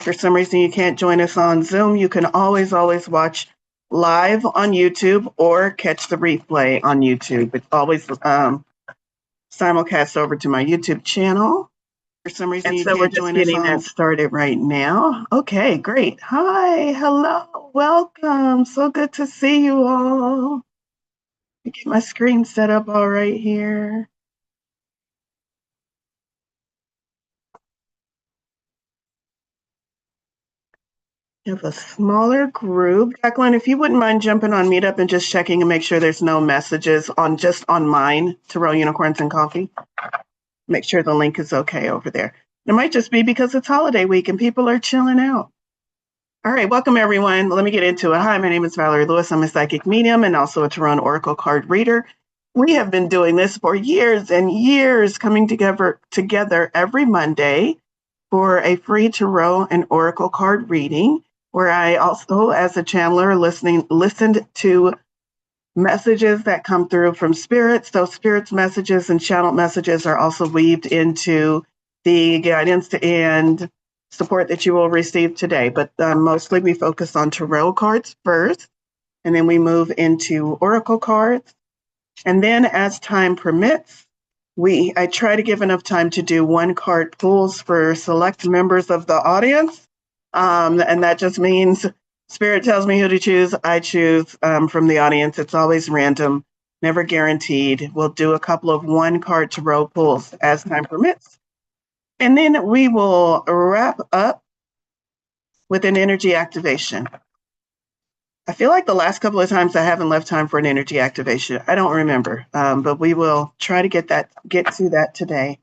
for some reason you can't join us on Zoom, you can always watch live on YouTube or catch the replay on YouTube. It's always simulcast over to my YouTube channel. For some reason, you can't join us on. Getting that started right now. Okay, great. Hi, hello, welcome. So good to see you all. Get my screen set up all right here. You have a smaller group. Jacqueline, if you wouldn't mind jumping on Meetup and just checking and make sure there's no messages on mine, Tarot Unicorns and Coffee. Make sure the link is okay over there. It might just be because it's holiday week and people are chilling out. All right, welcome everyone. Let me get into it. Hi, my name is Valorie Lewis. I'm a psychic medium and also a Tarot and Oracle card reader. We have been doing this for years and years, coming together every Monday for a free Tarot and Oracle card reading, where I also, as a channeler, listened to messages that come through from spirits. Those spirits messages and channeled messages are also weaved into the guidance and support that you will receive today. But mostly we focus on tarot cards first, and then we move into oracle cards. And then as time permits, I try to give enough time to do one card pulls for select members of the audience. And that just means Spirit tells me who to choose. I choose from the audience. It's always random, never guaranteed. We'll do a couple of one card tarot pulls as time permits. And then we will wrap up with an energy activation. I feel like the last couple of times I haven't left time for an energy activation. I don't remember, but we will try to get to that today.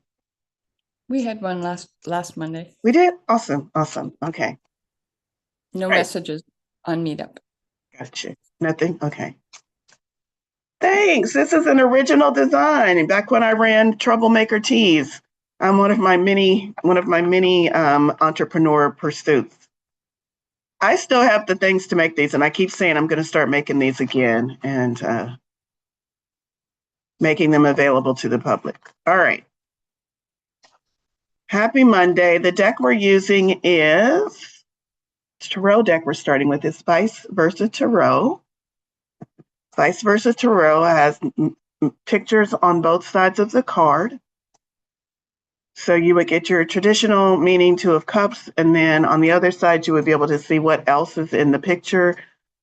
We had one last Monday. We did? Awesome. Okay. No messages on Meetup. Gotcha. Nothing? Okay. Thanks. This is an original design. Back when I ran Troublemaker Teas, one of my many entrepreneur pursuits. I still have the things to make these, and I keep saying I'm going to start making these again and making them available to the public. All right. Happy Monday. The deck we're using is Tarot deck we're starting with is Vice Versa Tarot. Vice Versa Tarot has pictures on both sides of the card. So you would get your traditional meaning Two of Cups, and then on the other side, you would be able to see what else is in the picture.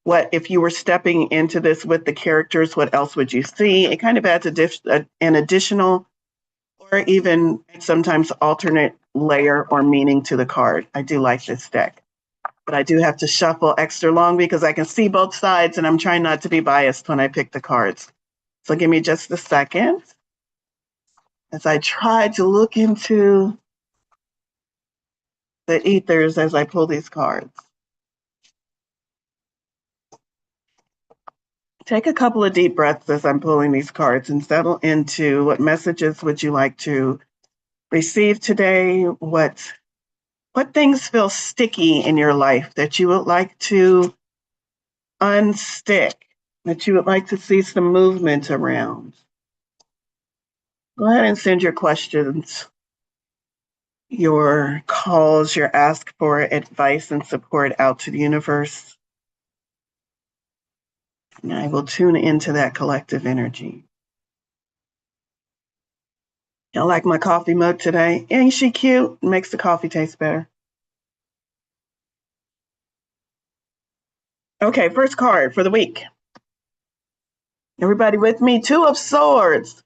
What if you were stepping into this with the characters, what else would you see? It kind of adds an additional or even sometimes alternate layer or meaning to the card. I do like this deck, but I do have to shuffle extra long because I can see both sides and I'm trying not to be biased when I pick the cards. So give me just a second as I try to look into the ethers as I pull these cards. Take a couple of deep breaths as I'm pulling these cards and settle into what messages would you like to receive today? What things feel sticky in your life that you would like to unstick, that you would like to see some movement around? Go ahead and send your questions, your calls, your ask for advice and support out to the universe. And I will tune into that collective energy. Y'all like my coffee mug today? Ain't she cute? Makes the coffee taste better. Okay, first card for the week. Everybody with me? Two of Swords.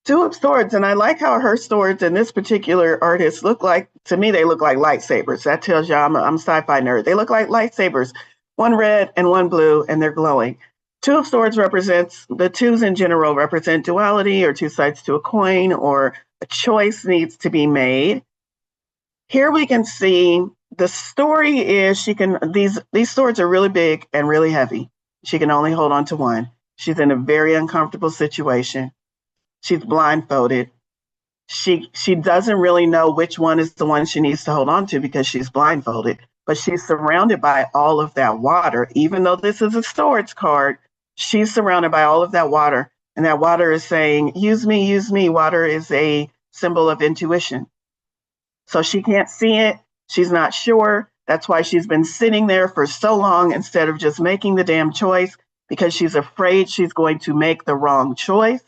Two of Swords, and I like how her swords and this particular artist look like, to me, they look like lightsabers. That tells you I'm a sci-fi nerd. They look like lightsabers, one red and one blue, and they're glowing. Two of Swords the twos in general represent duality or two sides to a coin, or a choice needs to be made. Here we can see the story is these swords are really big and really heavy. She can only hold on to one. She's in a very uncomfortable situation. She's blindfolded. She doesn't really know which one is the one she needs to hold on to because she's blindfolded, but she's surrounded by all of that water. Even though this is a swords card, she's surrounded by all of that water, and that water is saying, use me, use me. Water is a symbol of intuition. So she can't see it. She's not sure. That's why she's been sitting there for so long instead of just making the damn choice, because she's afraid she's going to make the wrong choice.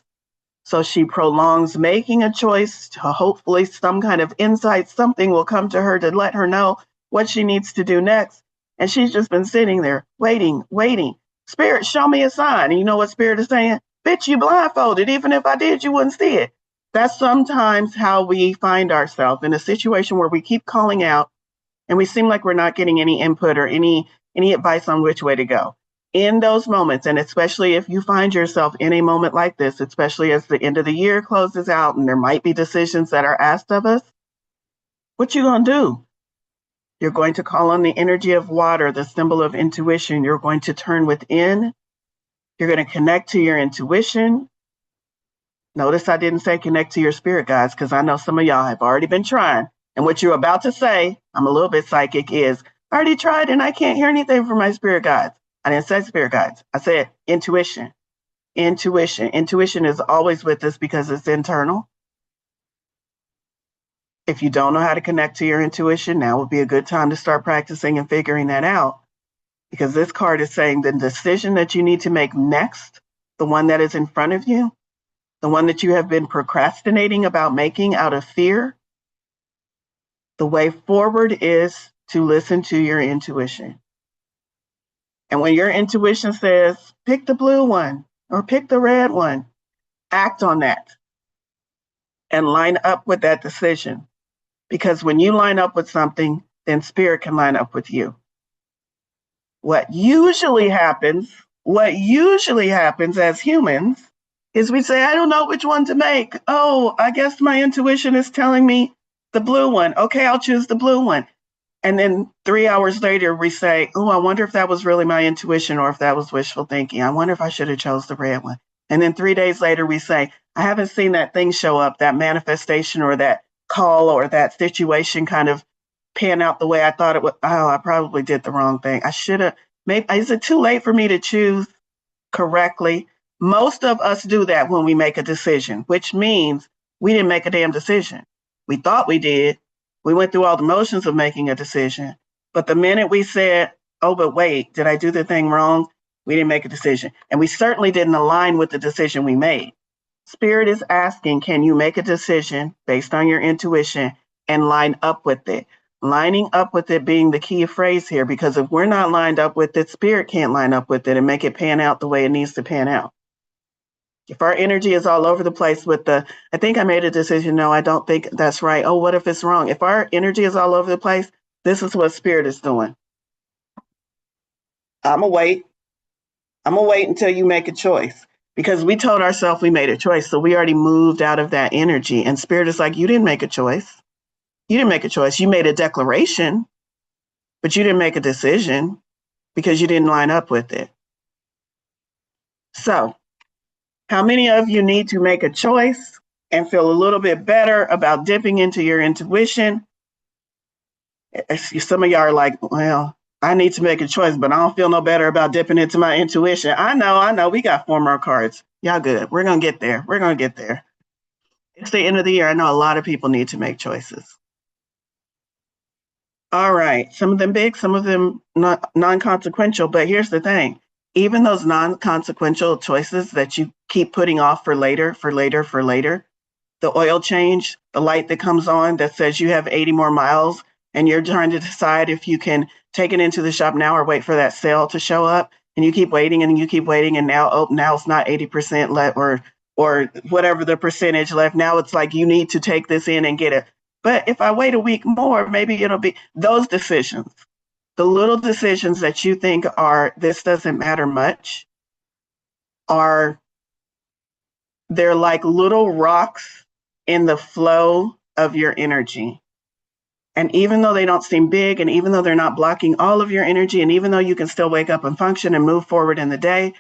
So she prolongs making a choice to hopefully some kind of insight, something will come to her to let her know what she needs to do next. And she's just been sitting there waiting, waiting. Spirit, show me a sign. And you know what Spirit is saying? Bitch, you blindfolded. Even if I did, you wouldn't see it. That's sometimes how we find ourselves in a situation where we keep calling out and we seem like we're not getting any input or any advice on which way to go. In those moments, and especially if you find yourself in a moment like this, especially as the end of the year closes out and there might be decisions that are asked of us, what you gonna do? You're going to call on the energy of water, the symbol of intuition. You're going to turn within. You're going to connect to your intuition. Notice I didn't say connect to your spirit guides, because I know some of y'all have already been trying. And what you're about to say, I'm a little bit psychic, is I already tried and I can't hear anything from my spirit guides. I didn't say spirit guides. I said intuition. Intuition. Intuition is always with us because it's internal. If you don't know how to connect to your intuition, now would be a good time to start practicing and figuring that out. Because this card is saying the decision that you need to make next, the one that is in front of you, the one that you have been procrastinating about making out of fear, the way forward is to listen to your intuition. And when your intuition says, pick the blue one or pick the red one, act on that and line up with that decision. Because when you line up with something, then spirit can line up with you. What usually happens as humans is we say, I don't know which one to make. Oh, I guess my intuition is telling me the blue one. Okay, I'll choose the blue one. And then 3 hours later, we say, oh, I wonder if that was really my intuition or if that was wishful thinking. I wonder if I should have chose the red one. And then 3 days later, we say, I haven't seen that thing show up, that manifestation or that call or that situation kind of pan out the way I thought it would. Oh, I probably did the wrong thing. I should have. Maybe, is it too late for me to choose correctly? Most of us do that when we make a decision, which means we didn't make a damn decision. We thought we did. We went through all the motions of making a decision. But the minute we said, oh, but wait, did I do the thing wrong? We didn't make a decision. And we certainly didn't align with the decision we made. Spirit is asking, can you make a decision based on your intuition and line up with it? Lining up with it being the key phrase here, because if we're not lined up with it, spirit can't line up with it and make it pan out the way it needs to pan out. If our energy is all over the place with the, I think I made a decision, no, I don't think that's right. Oh, what if it's wrong? If our energy is all over the place, this is what spirit is doing. I'm gonna wait until you make a choice, because we told ourselves we made a choice. So we already moved out of that energy, and spirit is like, you didn't make a choice. You didn't make a choice. You made a declaration, but you didn't make a decision because you didn't line up with it. So how many of you need to make a choice and feel a little bit better about dipping into your intuition? Some of y'all are like, well, I need to make a choice, but I don't feel no better about dipping into my intuition. I know. We got 4 more cards. Y'all good. We're going to get there. It's the end of the year. I know a lot of people need to make choices. All right. Some of them big, some of them not non-consequential. But here's the thing. Even those non-consequential choices that you keep putting off for later, the oil change, the light that comes on that says you have 80 more miles, and you're trying to decide if you can take it into the shop now or wait for that sale to show up. And you keep waiting and you keep waiting. And now it's not 80% left or whatever the percentage left. Now it's like you need to take this in and get it. But if I wait a week more, maybe it'll be those decisions, the little decisions that you think are, this doesn't matter much, they're like little rocks in the flow of your energy. And even though they don't seem big, and even though they're not blocking all of your energy, and even though you can still wake up and function and move forward in the day,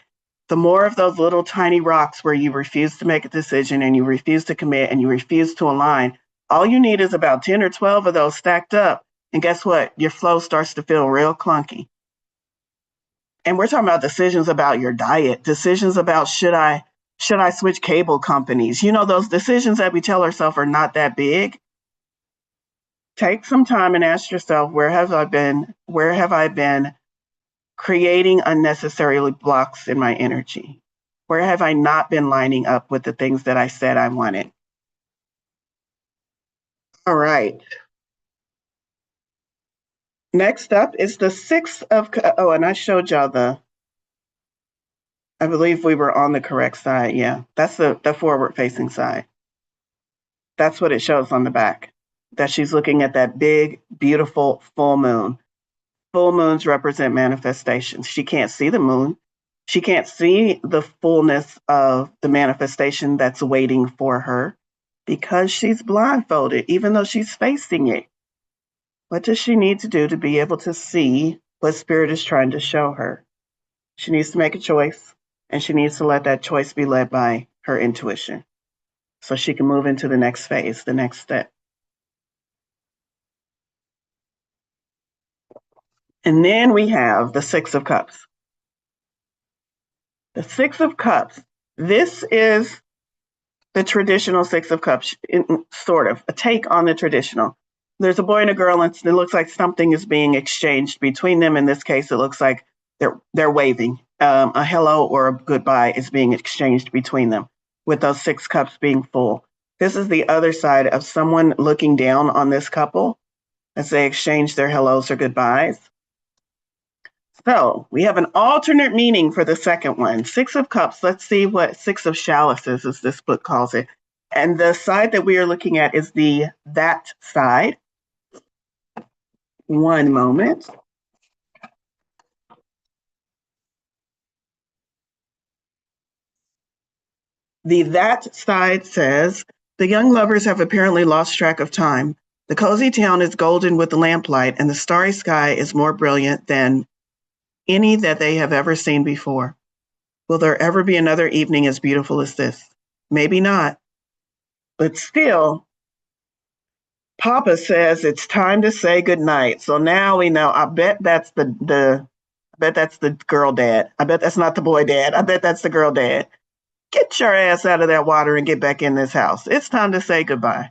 the more of those little tiny rocks where you refuse to make a decision and you refuse to commit and you refuse to align, all you need is about 10 or 12 of those stacked up. And guess what? Your flow starts to feel real clunky. And we're talking about decisions about your diet, decisions about should I switch cable companies? You know, those decisions that we tell ourselves are not that big. Take some time and ask yourself, where have I been? Where have I been creating unnecessary blocks in my energy? Where have I not been lining up with the things that I said I wanted? All right. Next up is the Six of, oh, and I showed y'all I believe we were on the correct side. Yeah, that's the forward facing side. That's what it shows on the back, that she's looking at that big, beautiful full moon. Full moons represent manifestations. She can't see the moon. She can't see the fullness of the manifestation that's waiting for her because she's blindfolded, even though she's facing it. What does she need to do to be able to see what Spirit is trying to show her? She needs to make a choice, and she needs to let that choice be led by her intuition so she can move into the next phase, the next step. And then we have the Six of Cups. The Six of Cups. This is the traditional Six of Cups, sort of a take on the traditional. There's a boy and a girl, and it looks like something is being exchanged between them. In this case, it looks like they're waving. A hello or a goodbye is being exchanged between them, with those six cups being full. This is the other side of someone looking down on this couple as they exchange their hellos or goodbyes. So we have an alternate meaning for the second one. Six of Cups. Let's see what Six of Chalices, as this book calls it. And the side that we are looking at is that side. One moment. That side says, the young lovers have apparently lost track of time. The cozy town is golden with the lamplight, and the starry sky is more brilliant than any that they have ever seen before. Will there ever be another evening as beautiful as this? Maybe not. But still, Papa says it's time to say goodnight. So now we know. I bet that's the girl dad. I bet that's not the boy dad. I bet that's the girl dad. Get your ass out of that water and get back in this house. It's time to say goodbye.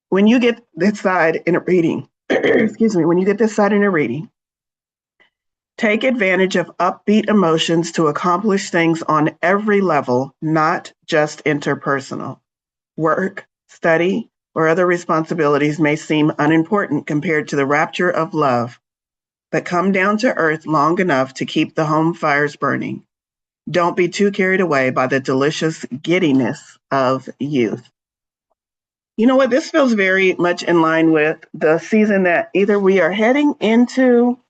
When you get this side in a reading, excuse me, when you get this side in a reading, take advantage of upbeat emotions to accomplish things on every level, not just interpersonal. Work, study, or other responsibilities may seem unimportant compared to the rapture of love, but come down to earth long enough to keep the home fires burning. Don't be too carried away by the delicious giddiness of youth. You know what? This feels very much in line with the season that either we are heading into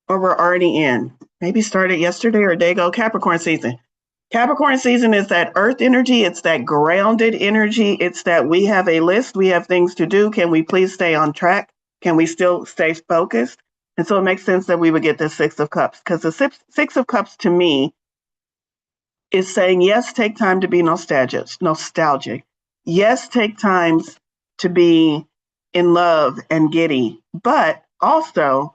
or we're already in. Maybe started yesterday or a day ago. Capricorn season. Capricorn season is that earth energy. It's that grounded energy. It's that we have a list. We have things to do. Can we please stay on track? Can we still stay focused? And so it makes sense that we would get the Six of Cups, because the Six of Cups to me is saying, yes, take time to be nostalgic. Yes, take times to be in love and giddy, but also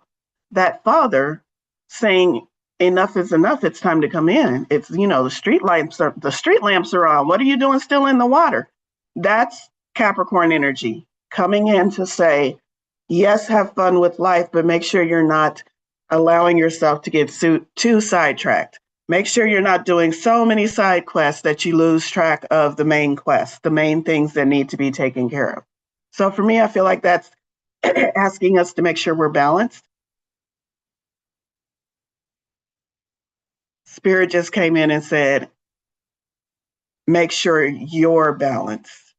that father saying, enough is enough. It's time to come in. It's, the street lamps are on. What are you doing still in the water? That's Capricorn energy coming in to say, yes, have fun with life, but make sure you're not allowing yourself to get too sidetracked. Make sure you're not doing so many side quests that you lose track of the main quest, the main things that need to be taken care of. So for me, I feel like that's asking us to make sure we're balanced. Spirit just came in and said, make sure you're balanced.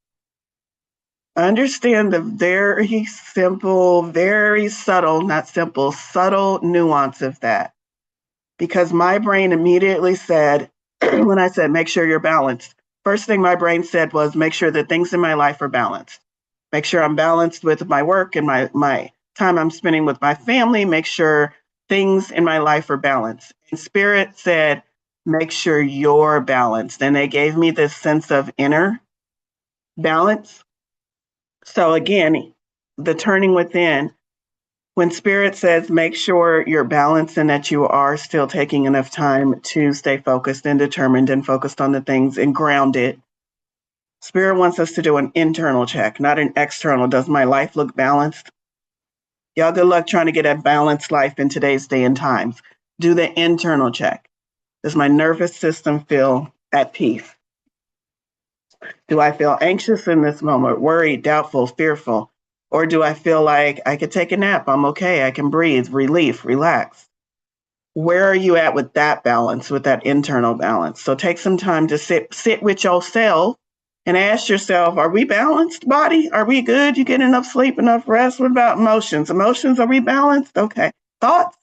Understand the very simple, very subtle, not simple, subtle nuance of that. Because my brain immediately said, when I said, make sure you're balanced, first thing my brain said was, make sure that things in my life are balanced. Make sure I'm balanced with my work and my time I'm spending with my family. Make sure things in my life are balanced. And Spirit said, make sure you're balanced. And they gave me this sense of inner balance. So again, the turning within, when Spirit says, make sure you're balanced and that you are still taking enough time to stay focused and determined and focused on the things and grounded, Spirit wants us to do an internal check, not an external. Does my life look balanced? Y'all, good luck trying to get a balanced life in today's day and times. Do the internal check. Does my nervous system feel at peace? Do I feel anxious in this moment, worried, doubtful, fearful? Or do I feel like I could take a nap? I'm okay. I can breathe, relief, relax. Where are you at with that balance, with that internal balance? So take some time to sit with yourself and ask yourself, are we balanced, body? Are we good? You get enough sleep, enough rest? What about emotions? Emotions, are we balanced? Okay. Thoughts?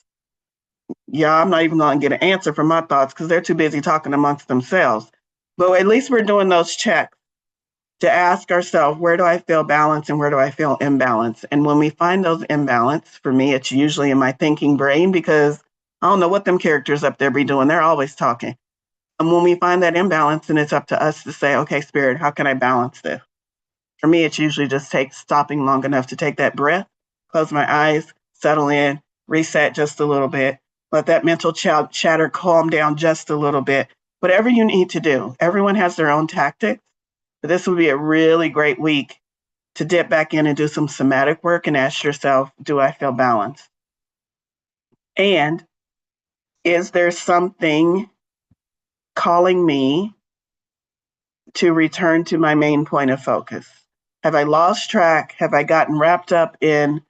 Yeah, I'm not even going to get an answer from my thoughts because they're too busy talking amongst themselves. But at least we're doing those checks to ask ourselves, where do I feel balance and where do I feel imbalance? And when we find those imbalance, for me, it's usually in my thinking brain because I don't know what them characters up there be doing. They're always talking. And when we find that imbalance, then it's up to us to say, okay, Spirit, how can I balance this? For me, it usually just takes stopping long enough to take that breath, close my eyes, settle in, reset just a little bit, let that mental chatter calm down just a little bit. Whatever you need to do. Everyone has their own tactics. But this would be a really great week to dip back in and do some somatic work and ask yourself, do I feel balanced? And is there something calling me to return to my main point of focus? Have I lost track? Have I gotten wrapped up in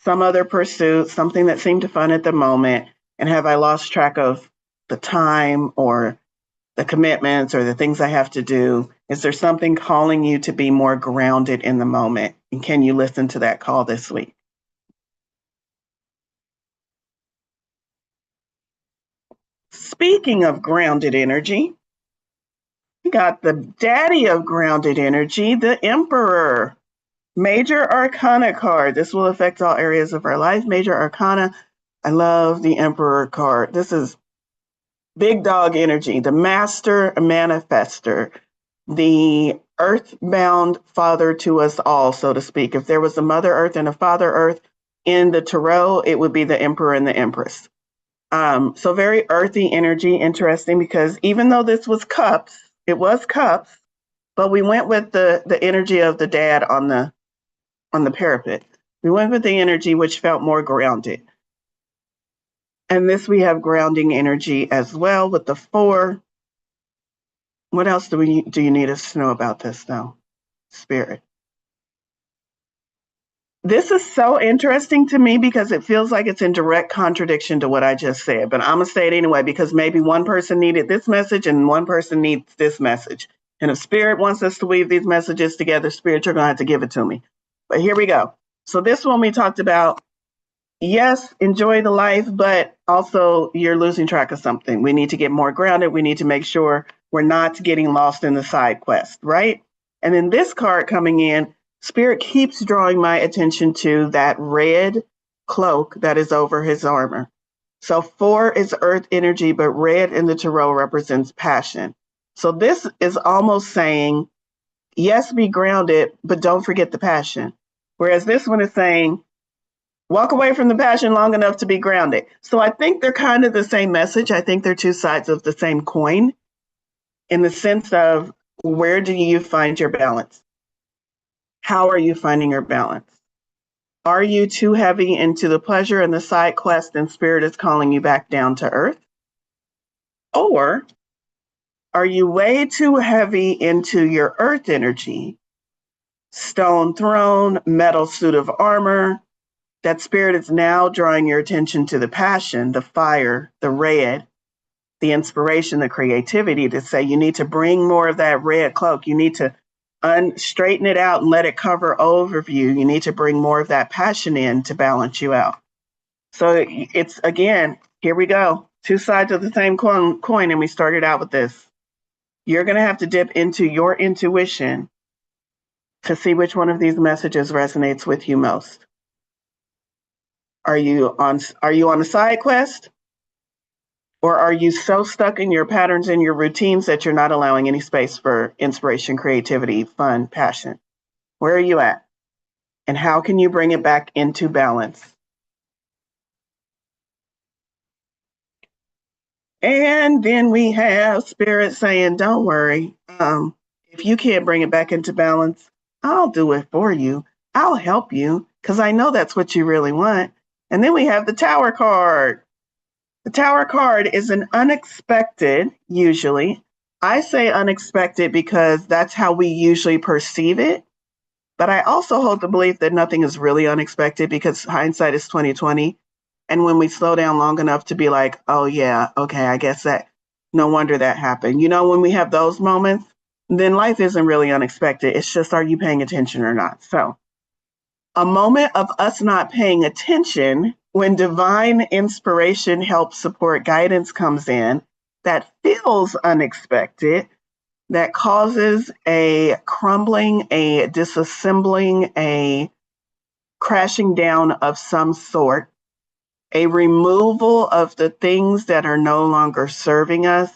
some other pursuit, something that seemed fun at the moment? And have I lost track of the time or the commitments or the things I have to do? Is there something calling you to be more grounded in the moment? And can you listen to that call this week? Speaking of grounded energy, we got the daddy of grounded energy, the Emperor. Major Arcana card. This will affect all areas of our life. Major Arcana. I love the Emperor card. This is big dog energy, the master manifester, the earthbound father to us all, so to speak. If there was a Mother Earth and a Father Earth in the tarot, it would be the Emperor and the Empress. So very earthy energy, interesting because even though this was cups, it was cups, but we went with the energy of the dad on the parapet. We went with the energy which felt more grounded. And this we have grounding energy as well with the 4. What else do you need us to know about this though? Spirit. This is so interesting to me because it feels like it's in direct contradiction to what I just said, but I'm gonna say it anyway because maybe one person needed this message and one person needs this message. And if Spirit wants us to weave these messages together, Spirit, you're gonna have to give it to me. But here we go. So this one we talked about, yes, enjoy the life, but also you're losing track of something. We need to get more grounded. We need to make sure we're not getting lost in the side quest, right? And then this card coming in, Spirit keeps drawing my attention to that red cloak that is over his armor. So 4 is earth energy, but red in the tarot represents passion. So this is almost saying, yes, be grounded, but don't forget the passion. Whereas this one is saying, walk away from the passion long enough to be grounded. So I think they're kind of the same message. I think they're two sides of the same coin in the sense of where do you find your balance? How are you finding your balance? Are you too heavy into the pleasure and the side quest and Spirit is calling you back down to earth? Or are you way too heavy into your earth energy, stone throne, metal suit of armor? That Spirit is now drawing your attention to the passion, the fire, the red, the inspiration, the creativity to say you need to bring more of that red cloak. You need to straighten it out and let it cover overview. You need to bring more of that passion in to balance you out. So it's, again, here we go. Two sides of the same coin, and we started out with this. You're going to have to dip into your intuition to see which one of these messages resonates with you most. Are you on a side quest? Or are you so stuck in your patterns and your routines that you're not allowing any space for inspiration, creativity, fun, passion? Where are you at? And how can you bring it back into balance? And then we have Spirit saying, don't worry. If you can't bring it back into balance, I'll do it for you. I'll help you because I know that's what you really want. And then we have the Tower card. The Tower card is an unexpected, usually. I say unexpected because that's how we usually perceive it. But I also hold the belief that nothing is really unexpected because hindsight is 2020. And when we slow down long enough to be like, oh yeah, okay, I guess that no wonder that happened. When we have those moments, then life isn't really unexpected. It's just, are you paying attention or not? So a moment of us not paying attention when divine inspiration, help, support, guidance comes in that feels unexpected, that causes a crumbling, a disassembling, a crashing down of some sort, a removal of the things that are no longer serving us.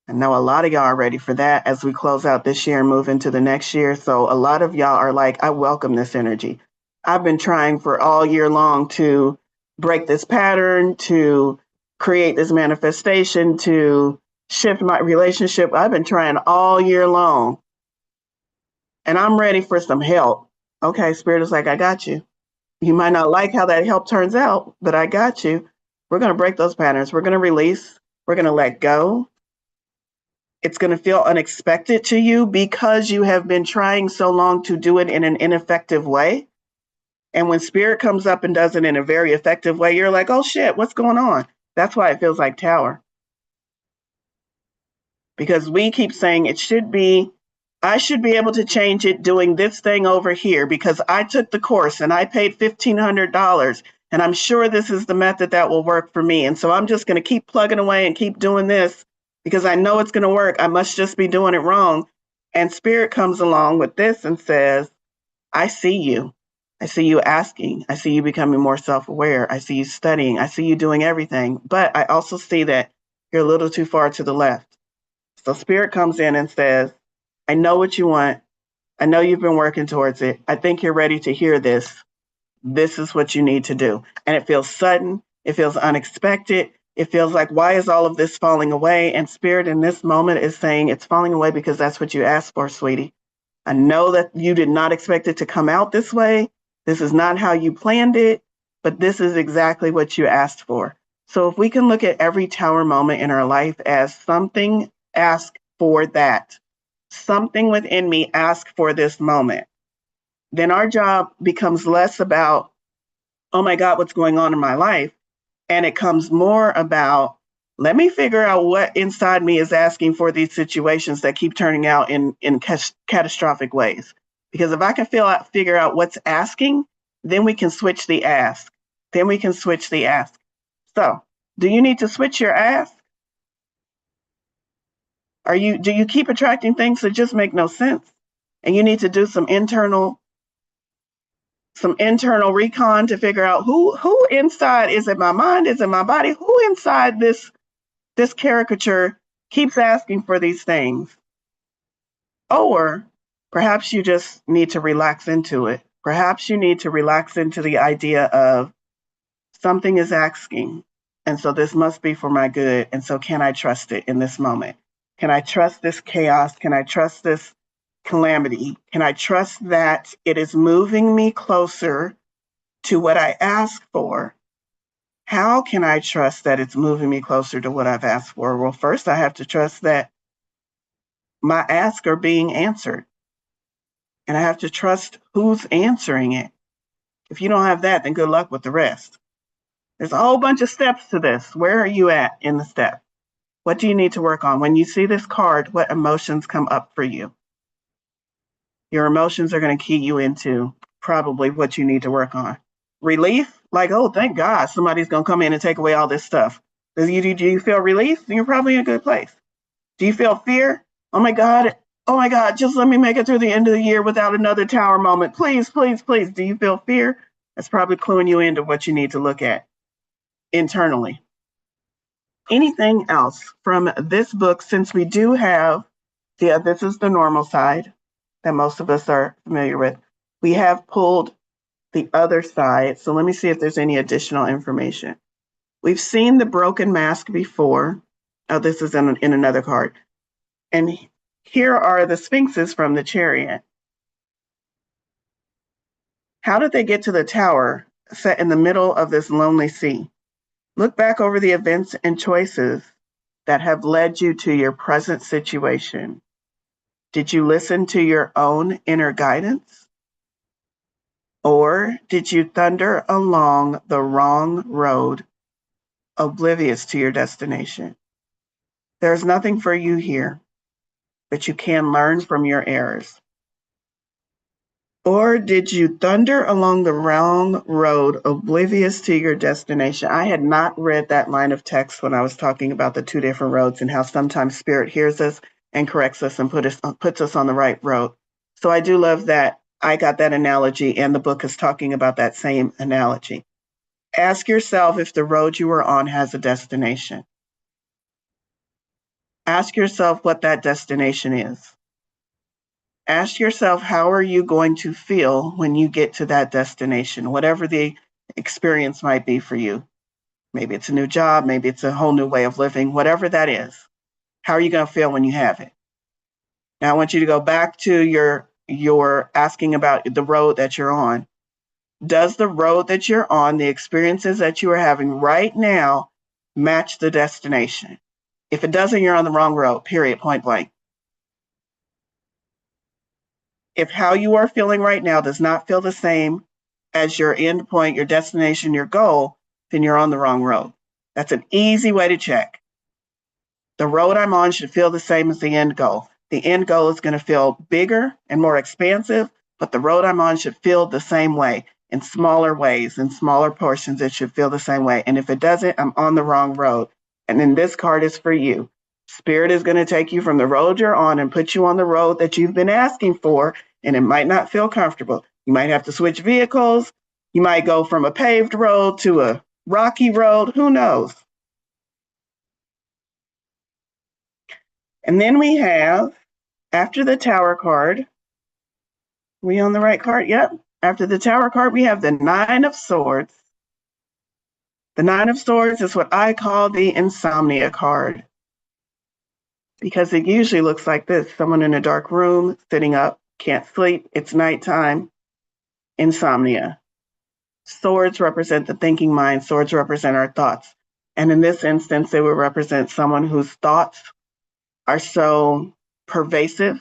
I know a lot of y'all are ready for that as we close out this year and move into the next year. So a lot of y'all are like, I welcome this energy. I've been trying for all year long to break this pattern, to create this manifestation, to shift my relationship. I've been trying all year long and I'm ready for some help. Okay, Spirit is like, I got you. You might not like how that help turns out, but I got you. We're going to break those patterns. We're going to release. We're going to let go. It's going to feel unexpected to you because you have been trying so long to do it in an ineffective way. And when Spirit comes up and does it in a very effective way, you're like, oh shit, what's going on? That's why it feels like Tower. Because we keep saying it should be, I should be able to change it doing this thing over here because I took the course and I paid $1,500 and I'm sure this is the method that will work for me. And so I'm just going to keep plugging away and keep doing this because I know it's going to work. I must just be doing it wrong. And Spirit comes along with this and says, I see you. I see you asking. I see you becoming more self-aware. I see you studying. I see you doing everything. But I also see that you're a little too far to the left. So Spirit comes in and says, I know what you want. I know you've been working towards it. I think you're ready to hear this. This is what you need to do. And it feels sudden. It feels unexpected. It feels like, why is all of this falling away? And Spirit in this moment is saying it's falling away because that's what you asked for, sweetie. I know that you did not expect it to come out this way. This is not how you planned it, but this is exactly what you asked for. So if we can look at every Tower moment in our life as something ask for that, something within me ask for this moment, then our job becomes less about, oh my God, what's going on in my life? And it comes more about, let me figure out what inside me is asking for these situations that keep turning out in catastrophic ways. Because if I can figure out what's asking, then we can switch the ask. Then we can switch the ask. So, do you need to switch your ask? Do you keep attracting things that just make no sense? And you need to do some internal recon to figure out who inside, is it my mind, is it my body, who inside this caricature keeps asking for these things. Or perhaps you just need to relax into it. Perhaps you need to relax into the idea of something is asking, and so this must be for my good, and so can I trust it in this moment? Can I trust this chaos? Can I trust this calamity? Can I trust that it is moving me closer to what I asked for? How can I trust that it's moving me closer to what I've asked for? Well, first I have to trust that my asks are being answered. And I have to trust who's answering it. If you don't have that, then good luck with the rest. There's a whole bunch of steps to this. Where are you at in the step? What do you need to work on? When you see this card, what emotions come up for you? Your emotions are going to key you into probably what you need to work on. Relief, like, oh, thank God somebody's going to come in and take away all this stuff. Do you feel relief? Then you're probably in a good place. Do you feel fear? Oh my God, just let me make it through the end of the year without another Tower moment. Please, please, please. Do you feel fear? That's probably cluing you into what you need to look at internally. Anything else from this book, since we do have, this is the normal side that most of us are familiar with. We have pulled the other side. So let me see if there's any additional information. We've seen the broken mask before. Oh, this is in another card. And Here are the sphinxes from the chariot. How did they get to the tower set in the middle of this lonely sea? Look back over the events and choices that have led you to your present situation. Did you listen to your own inner guidance? Or did you thunder along the wrong road, oblivious to your destination? There is nothing for you here, but you can learn from your errors. Or did you thunder along the wrong road, oblivious to your destination? I had not read that line of text when I was talking about the two different roads and how sometimes spirit hears us and corrects us and puts us on the right road. So I do love that I got that analogy, and the book is talking about that same analogy. Ask yourself if the road you are on has a destination. Ask yourself what that destination is. Ask yourself, how are you going to feel when you get to that destination, whatever the experience might be for you. Maybe it's a new job, maybe it's a whole new way of living, whatever that is. How are you going to feel when you have it? Now I want you to go back to your asking about the road that you're on. Does the road that you're on, the experiences that you are having right now, match the destination? If it doesn't, you're on the wrong road, period, point blank. If how you are feeling right now does not feel the same as your end point, your destination, your goal, then you're on the wrong road. That's an easy way to check. The road I'm on should feel the same as the end goal. The end goal is going to feel bigger and more expansive, but the road I'm on should feel the same way, in smaller ways, in smaller portions. It should feel the same way. And if it doesn't, I'm on the wrong road. And then this card is for you. Spirit is going to take you from the road you're on and put you on the road that you've been asking for, and it might not feel comfortable. You might have to switch vehicles. You might go from a paved road to a rocky road. Who knows? And then we have, after the Tower card, we on the right card? Yep. After the Tower card, we have the Nine of Swords. The Nine of Swords is what I call the insomnia card, because it usually looks like this. Someone in a dark room, sitting up, can't sleep, it's nighttime, insomnia. Swords represent the thinking mind. Swords represent our thoughts. And in this instance, they would represent someone whose thoughts are so pervasive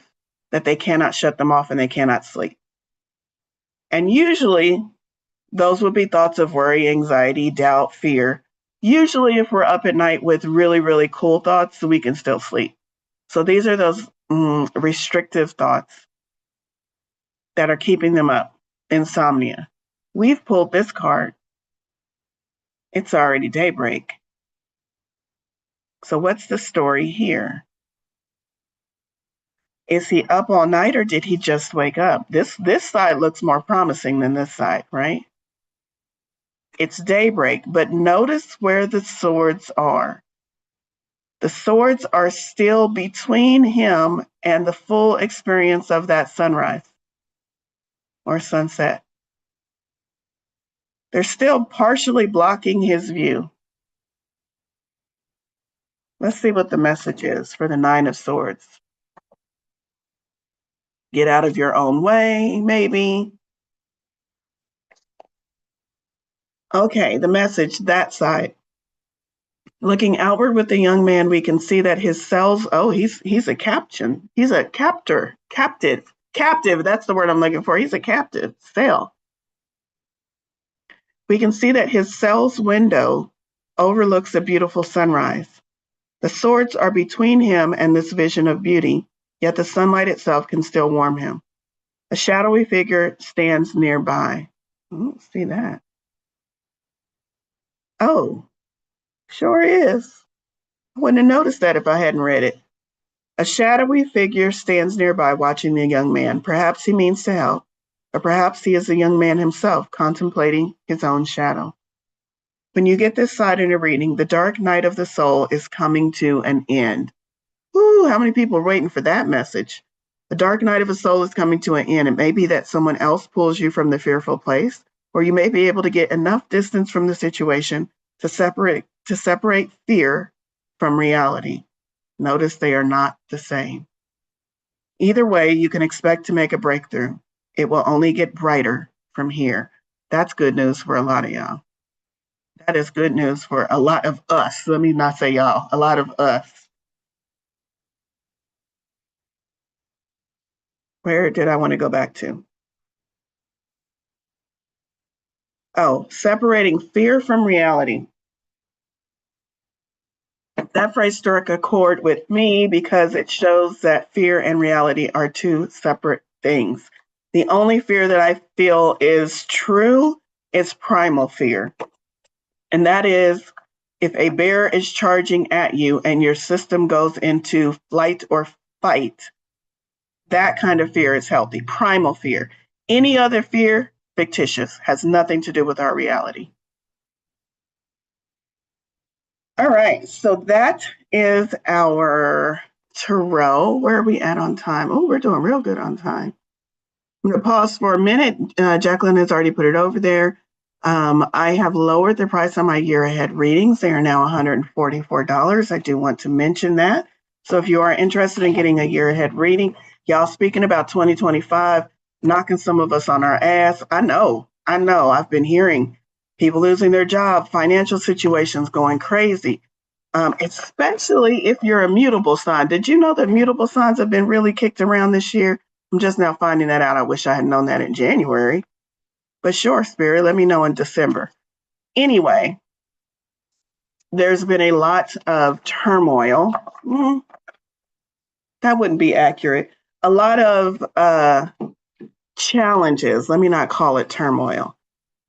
that they cannot shut them off and they cannot sleep. And usually, those would be thoughts of worry, anxiety, doubt, fear. Usually, if we're up at night with really, really cool thoughts, we can still sleep. So these are those restrictive thoughts that are keeping them up, insomnia. We've pulled this card. It's already daybreak. So what's the story here? Is he up all night or did he just wake up? This side looks more promising than this side, right? It's daybreak, but notice where the swords are. The swords are still between him and the full experience of that sunrise or sunset. They're still partially blocking his view. Let's see what the message is for the Nine of Swords. Get out of your own way, maybe. Okay, the message, that side. Looking outward with the young man, we can see that his cells, he's a captain. He's a captive. Captive, that's the word I'm looking for. He's a captive cell. We can see that his cell's window overlooks a beautiful sunrise. The swords are between him and this vision of beauty, yet the sunlight itself can still warm him. A shadowy figure stands nearby. I don't see that. Oh, sure is. I wouldn't have noticed that if I hadn't read it. A shadowy figure stands nearby watching the young man. Perhaps he means to help, or perhaps he is the young man himself contemplating his own shadow. When you get this side in a reading, the dark night of the soul is coming to an end. Woo, how many people are waiting for that message? The dark night of a soul is coming to an end. It may be that someone else pulls you from the fearful place, or you may be able to get enough distance from the situation to separate fear from reality. Notice they are not the same. Either way, you can expect to make a breakthrough. It will only get brighter from here. That's good news for a lot of y'all. That is good news for a lot of us. Let me not say y'all, a lot of us. Where did I want to go back to? Oh, separating fear from reality. That phrase struck a chord with me because it shows that fear and reality are two separate things. The only fear that I feel is true is primal fear. And that is if a bear is charging at you and your system goes into flight or fight, that kind of fear is healthy, primal fear. Any other fear, fictitious, has nothing to do with our reality. All right, so that is our tarot. Where are we at on time? Oh, we're doing real good on time. I'm going to pause for a minute. Jacqueline has already put it over there. I have lowered the price on my year ahead readings. They are now $144. I do want to mention that. So if you are interested in getting a year ahead reading, y'all speaking about 2025, knocking some of us on our ass. I know. I've been hearing people losing their job, financial situations going crazy. Especially if you're a mutable sign. Did you know that mutable signs have been really kicked around this year? I'm just now finding that out. I wish I had known that in January. But sure, Spirit, let me know in December. Anyway, there's been a lot of turmoil. That wouldn't be accurate. A lot of challenges. Let me not call it turmoil.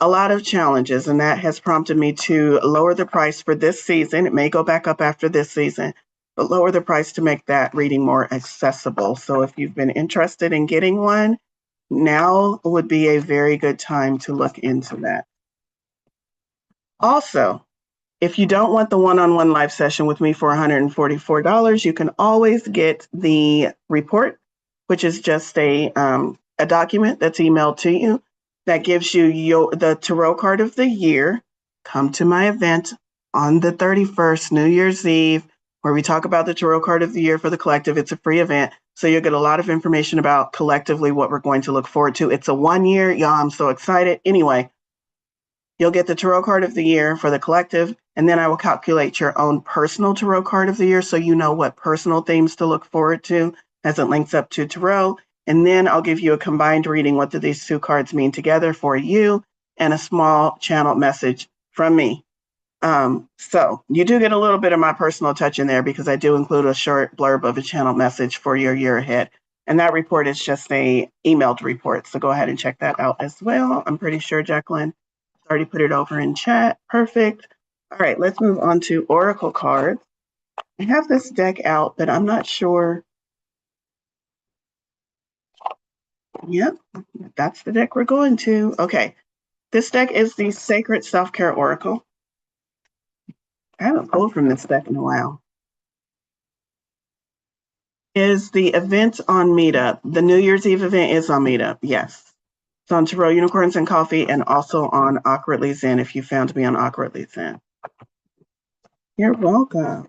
A lot of challenges, and that has prompted me to lower the price for this season. It may go back up after this season, but lower the price to make that reading more accessible. So if you've been interested in getting one, now would be a very good time to look into that. Also, if you don't want the one-on-one live session with me for $144, you can always get the report, which is just a document that's emailed to you that gives you the tarot card of the year. Come to my event on the 31st, New Year's Eve, where we talk about the tarot card of the year for the collective. It's a free event, so you'll get a lot of information about collectively what we're going to look forward to. It's a 1 year. Y'all, I'm so excited. Anyway, you'll get the tarot card of the year for the collective, and then I will calculate your own personal tarot card of the year so you know what personal themes to look forward to as it links up to tarot. And then I'll give you a combined reading. What do these two cards mean together for you? And a small channel message from me. So you do get a little bit of my personal touch in there because I do include a short blurb of a channel message for your year ahead. And that report is just a emailed report. So go ahead and check that out as well. I'm pretty sure Jacqueline already put it over in chat. Perfect. All right, let's move on to Oracle cards. I have this deck out, but I'm not sure. Yep, that's the deck we're going to. Okay, this deck is the Sacred Self-Care Oracle. I haven't pulled from this deck in a while. Is the event on Meetup? The New Year's Eve event is on Meetup, yes. It's on Tarot Unicorns and Coffee and also on Awkwardly Zen if you found me on Awkwardly Zen. You're welcome.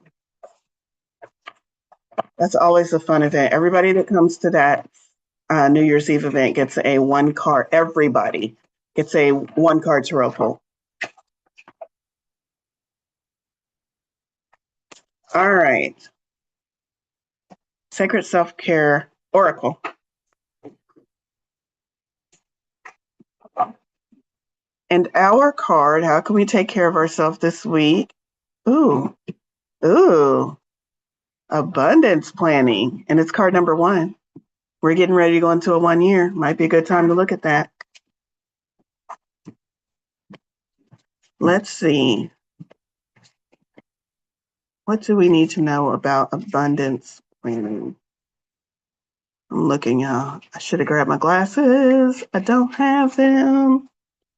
That's always a fun event. Everybody that comes to that New Year's Eve event gets a one card. Everybody gets a one card tarot pull. All right. Sacred Self-Care Oracle. And our card, how can we take care of ourselves this week? Ooh, abundance planning. And it's card number 1. We're getting ready to go into a 1 year. Might be a good time to look at that. Let's see. What do we need to know about abundance planning? I'm looking, y'all. I should have grabbed my glasses. I don't have them.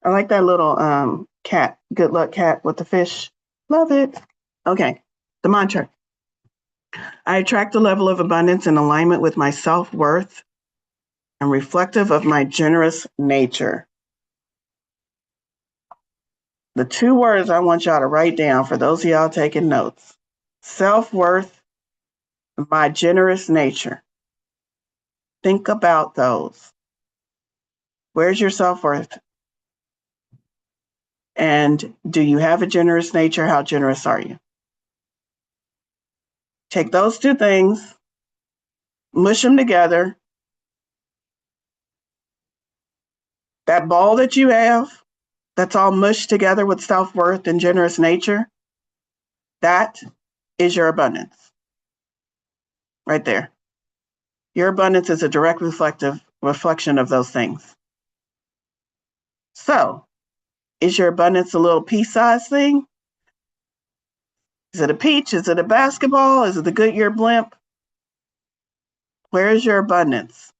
I like that little cat. Good luck cat with the fish. Love it. Okay, the mantra. I attract a level of abundance in alignment with my self-worth and reflective of my generous nature. The 2 words I want y'all to write down for those of y'all taking notes. Self-worth, my generous nature. Think about those. Where's your self-worth? And do you have a generous nature? How generous are you? Take those two things, mush them together. That ball that you have, that's all mushed together with self-worth and generous nature, that is your abundance. Right there. Your abundance is a direct reflection of those things. So, is your abundance a little pea-sized thing? Is it a peach? Is it a basketball? Is it the Goodyear blimp? Where is your abundance?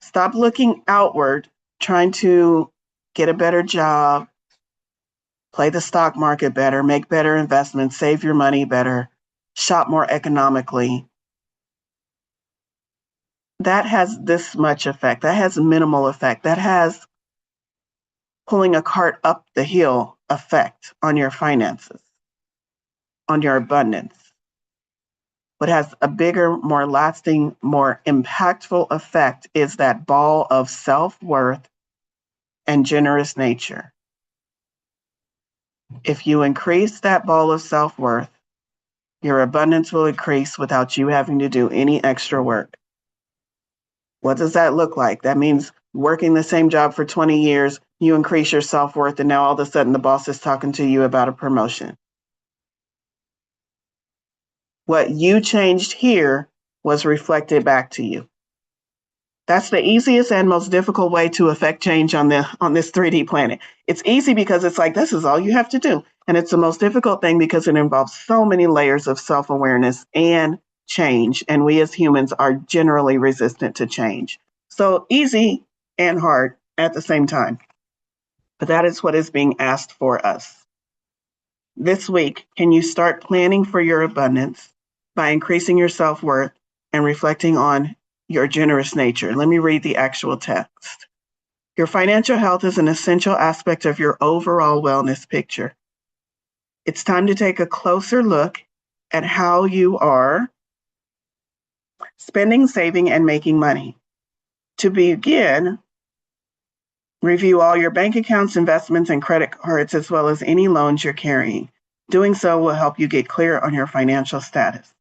Stop looking outward, trying to get a better job, play the stock market better, make better investments, save your money better, shop more economically. That has this much effect. That has minimal effect. That has pulling a cart up the hill effect on your finances, on your abundance. What has a bigger, more lasting, more impactful effect is that ball of self-worth and generous nature. If you increase that ball of self-worth, your abundance will increase without you having to do any extra work. What does that look like? That means working the same job for 20 years, you increase your self-worth, and now all of a sudden the boss is talking to you about a promotion. What you changed here was reflected back to you. That's the easiest and most difficult way to affect change on this 3D planet. It's easy because it's like, this is all you have to do. And it's the most difficult thing because it involves so many layers of self-awareness and change. And we as humans are generally resistant to change. So easy and hard at the same time. But that is what is being asked for us. This week, can you start planning for your abundance by increasing your self-worth and reflecting on your generous nature? Let me read the actual text. Your financial health is an essential aspect of your overall wellness picture. It's time to take a closer look at how you are spending, saving, and making money. To begin, review all your bank accounts, investments, and credit cards, as well as any loans you're carrying. Doing so will help you get clear on your financial status.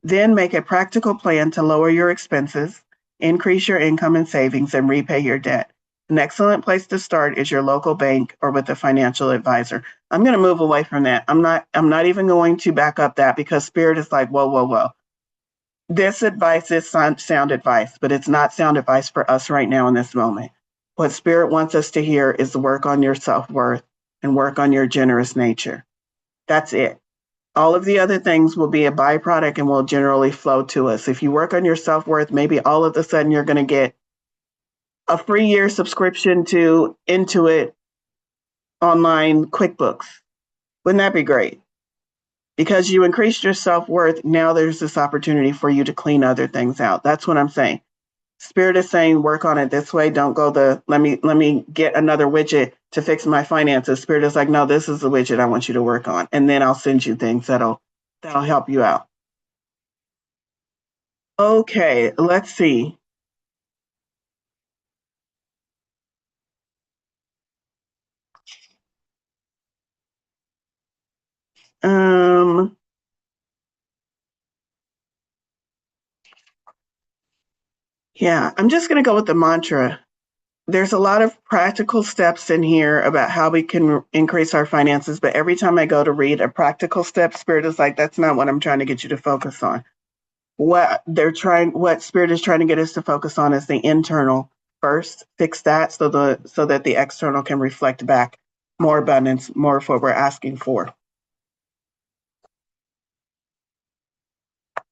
Then make a practical plan to lower your expenses, increase your income and savings, and repay your debt. An excellent place to start is your local bank or with a financial advisor. I'm going to move away from that. I'm not even going to back up that because Spirit is like, whoa, whoa, whoa. This advice is sound advice, but it's not sound advice for us right now in this moment. What Spirit wants us to hear is to work on your self-worth and work on your generous nature. That's it. All of the other things will be a byproduct and will generally flow to us. If you work on your self-worth, maybe all of a sudden you're going to get a free year subscription to Intuit online QuickBooks. Wouldn't that be great? Because you increased your self-worth, now there's this opportunity for you to clean other things out. That's what I'm saying. Spirit is saying, work on it this way. Don't go let me get another widget to fix my finances. Spirit is like, no, this is the widget I want you to work on. And then I'll send you things that'll help you out. Okay, let's see. Yeah, I'm just going to go with the mantra. There's a lot of practical steps in here about how we can increase our finances, but every time I go to read a practical step, Spirit is like, that's not what I'm trying to get you to focus on. What Spirit is trying to get us to focus on is the internal first, fix that so that the external can reflect back more abundance, more of what we're asking for.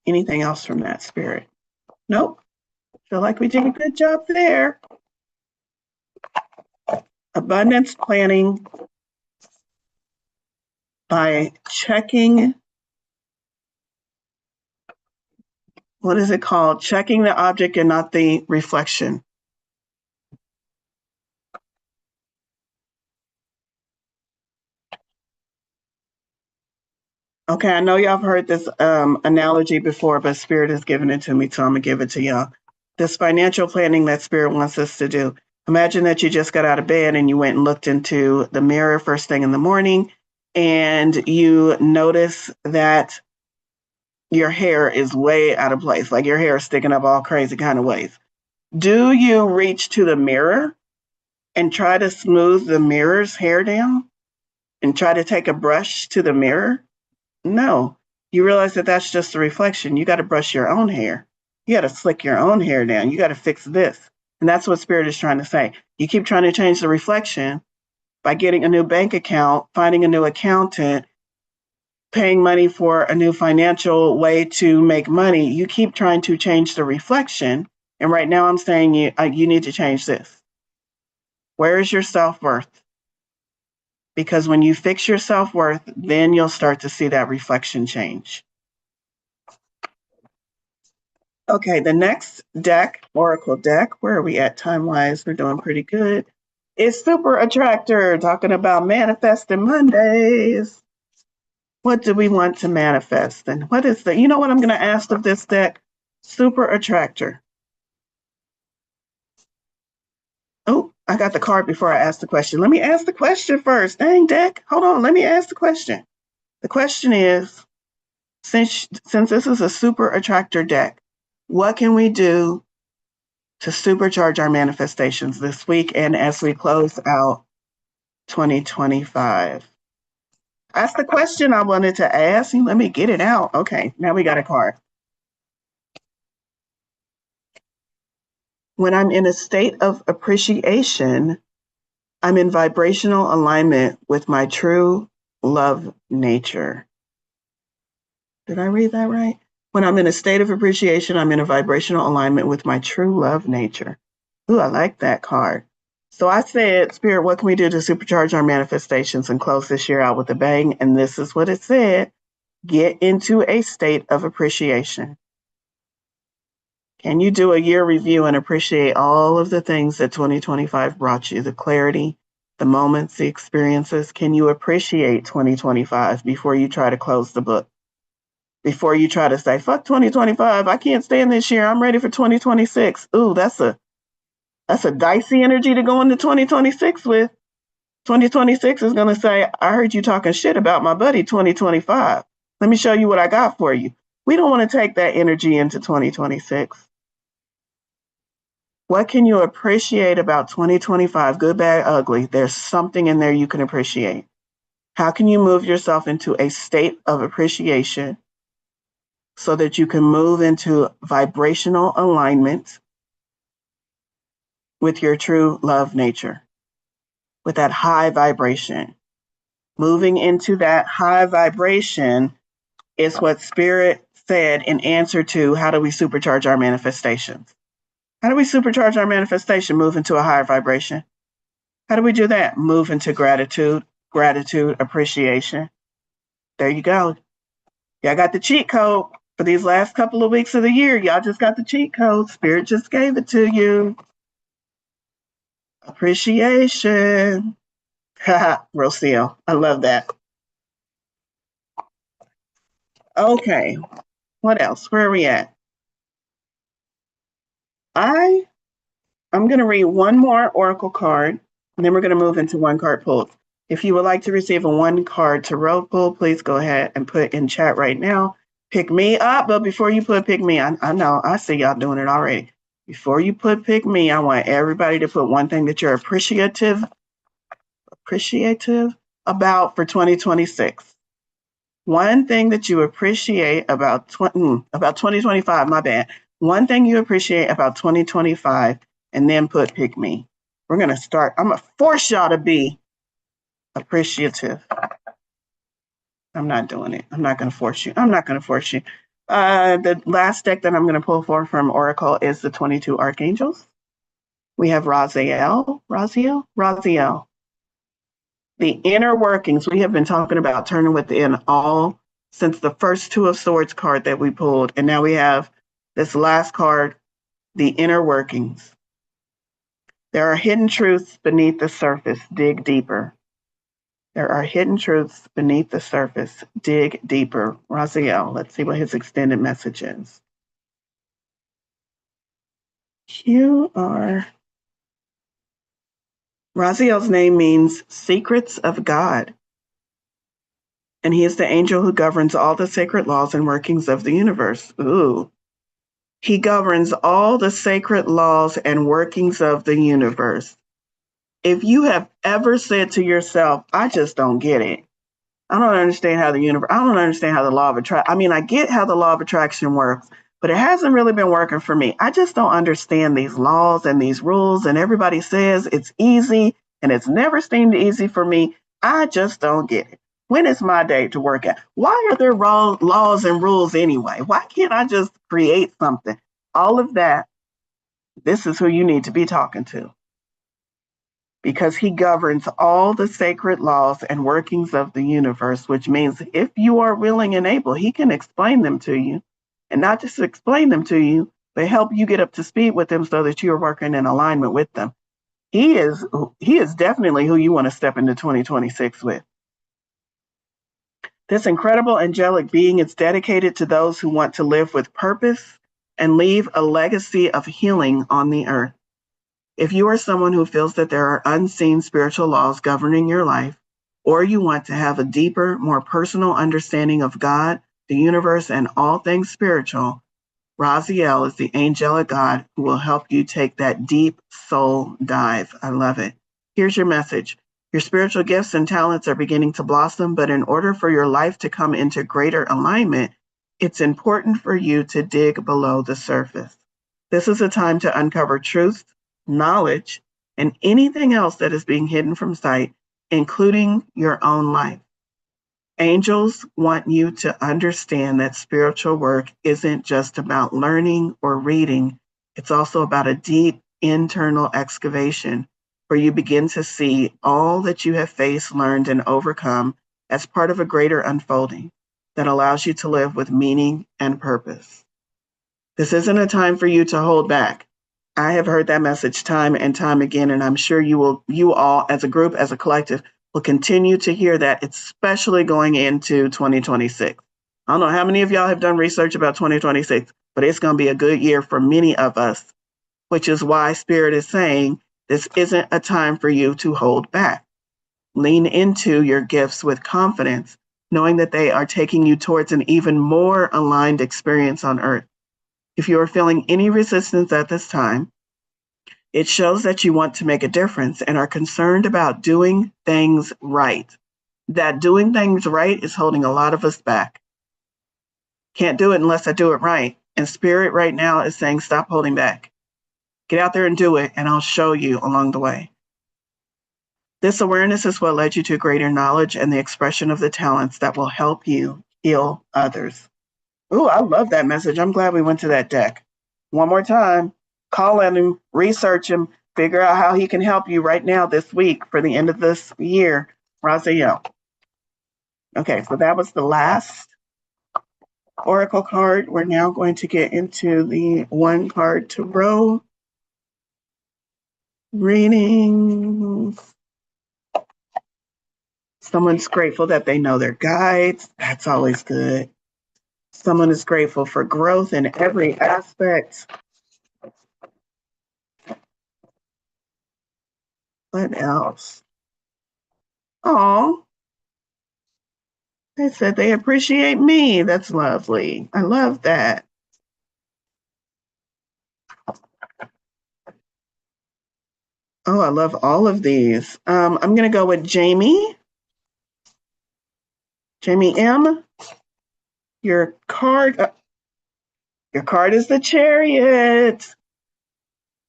Anything else from that, Spirit? Nope. Feel like we did a good job there. Abundance planning by checking, what is it called? Checking the object and not the reflection. Okay, I know y'all have heard this analogy before, but Spirit has given it to me, so I'm gonna give it to y'all. this financial planning that Spirit wants us to do. Imagine that you just got out of bed and you went and looked into the mirror first thing in the morning, and you notice that your hair is way out of place, like your hair is sticking up all crazy kind of ways. Do you reach to the mirror and try to smooth the mirror's hair down and try to take a brush to the mirror? No. You realize that that's just a reflection. You got to brush your own hair. You got to slick your own hair down. You got to fix this. And that's what Spirit is trying to say. You keep trying to change the reflection by getting a new bank account, finding a new accountant, paying money for a new financial way to make money. You keep trying to change the reflection. And right now I'm saying you need to change this. Where is your self-worth? Because when you fix your self-worth, then you'll start to see that reflection change. Okay, the next deck, Oracle deck, where are we at time-wise? We're doing pretty good. It's Super Attractor, talking about manifesting Mondays. What do we want to manifest? And what is you know what I'm going to ask of this deck? Super Attractor. Oh, I got the card before I ask the question. Let me ask the question first. Dang, deck. Hold on. Let me ask the question. The question is, since this is a Super Attractor deck, what can we do to supercharge our manifestations this week and as we close out 2025? That's the question I wanted to ask. Let me get it out. Okay, now we got a card. When I'm in a state of appreciation, I'm in vibrational alignment with my true love nature. Did I read that right? When I'm in a state of appreciation, I'm in a vibrational alignment with my true love nature. Ooh, I like that card. So I said, Spirit, what can we do to supercharge our manifestations and close this year out with a bang? And this is what it said. Get into a state of appreciation. Can you do a year review and appreciate all of the things that 2025 brought you? The clarity, the moments, the experiences. Can you appreciate 2025 before you try to close the book? Before you try to say, fuck 2025, I can't stand this year. I'm ready for 2026. Ooh, that's a dicey energy to go into 2026 with. 2026 is going to say, I heard you talking shit about my buddy 2025. Let me show you what I got for you. We don't want to take that energy into 2026. What can you appreciate about 2025? Good, bad, ugly. There's something in there you can appreciate. How can you move yourself into a state of appreciation so that you can move into vibrational alignment with your true love nature, with that high vibration? Moving into that high vibration is what Spirit said in answer to how do we supercharge our manifestations? How do we supercharge our manifestation? Move into a higher vibration. How do we do that? Move into gratitude, appreciation. There you go. Y'all got the cheat code for these last couple of weeks of the year. Y'all just got the cheat code. Spirit just gave it to you. Appreciation. Rocio. I love that. Okay. What else? Where are we at? I'm going to read one more Oracle card, and then we're going to move into one card pulled. If you would like to receive a one card tarot pull, please go ahead and put in chat right now. Pick me up, but before you put pick me, I know, I see y'all doing it already. Before you put pick me, I want everybody to put one thing that you're appreciative about for 2026. One thing that you appreciate about 2025, my bad. One thing you appreciate about 2025, and then put pick me. We're going to start. I'm going to force y'all to be appreciative. I'm not doing it. I'm not going to force you. The last deck that I'm going to pull for from Oracle is the 22 Archangels. We have Raziel. The inner workings. We have been talking about turning within all since the first Two of Swords card that we pulled. And now we have this last card, the inner workings. There are hidden truths beneath the surface. Dig deeper. There are hidden truths beneath the surface. Dig deeper. Raziel, let's see what his extended message is. QR. Raziel's name means secrets of God, and he is the angel who governs all the sacred laws and workings of the universe. Ooh. He governs all the sacred laws and workings of the universe. If you have ever said to yourself, I just don't get it. I don't understand how I don't understand how the law of attraction, I get how the law of attraction works, but it hasn't really been working for me. I just don't understand these laws and these rules, and everybody says it's easy, and it's never seemed easy for me. I just don't get it. When is my day to work out? Why are there laws and rules anyway? Why can't I just create something? All of that, this is who you need to be talking to, because he governs all the sacred laws and workings of the universe, which means if you are willing and able, he can explain them to you. And not just explain them to you, but help you get up to speed with them so that you're working in alignment with them. He is definitely who you want to step into 2026 with. This incredible angelic being is dedicated to those who want to live with purpose and leave a legacy of healing on the earth. If you are someone who feels that there are unseen spiritual laws governing your life, or you want to have a deeper, more personal understanding of God, the universe, and all things spiritual, Raziel is the angelic God who will help you take that deep soul dive. I love it. Here's your message. Your spiritual gifts and talents are beginning to blossom, but in order for your life to come into greater alignment, it's important for you to dig below the surface. This is a time to uncover truth, knowledge, and anything else that is being hidden from sight, including your own life. Angels want you to understand that spiritual work isn't just about learning or reading. It's also about a deep internal excavation where you begin to see all that you have faced, learned, and overcome as part of a greater unfolding that allows you to live with meaning and purpose. This isn't a time for you to hold back. I have heard that message time and time again, and I'm sure you all as a group, as a collective, will continue to hear that, especially going into 2026. I don't know how many of y'all have done research about 2026, but it's going to be a good year for many of us, which is why Spirit is saying this isn't a time for you to hold back. Lean into your gifts with confidence, knowing that they are taking you towards an even more aligned experience on Earth. If you are feeling any resistance at this time, it shows that you want to make a difference and are concerned about doing things right. That doing things right is holding a lot of us back. Can't do it unless I do it right. And Spirit right now is saying, stop holding back. Get out there and do it, and I'll show you along the way. This awareness is what led you to greater knowledge and the expression of the talents that will help you heal others. Ooh, I love that message. I'm glad we went to that deck. One more time, call on him, research him, figure out how he can help you right now this week for the end of this year. Raziel. Okay, so that was the last oracle card. We're now going to get into the one card tarot readings. Someone's grateful that they know their guides. That's always good. Someone is grateful for growth in every aspect. What else? Oh, they said they appreciate me. That's lovely. I love that. Oh, I love all of these. I'm going to go with Jamie. Jamie M. Your card is the Chariot.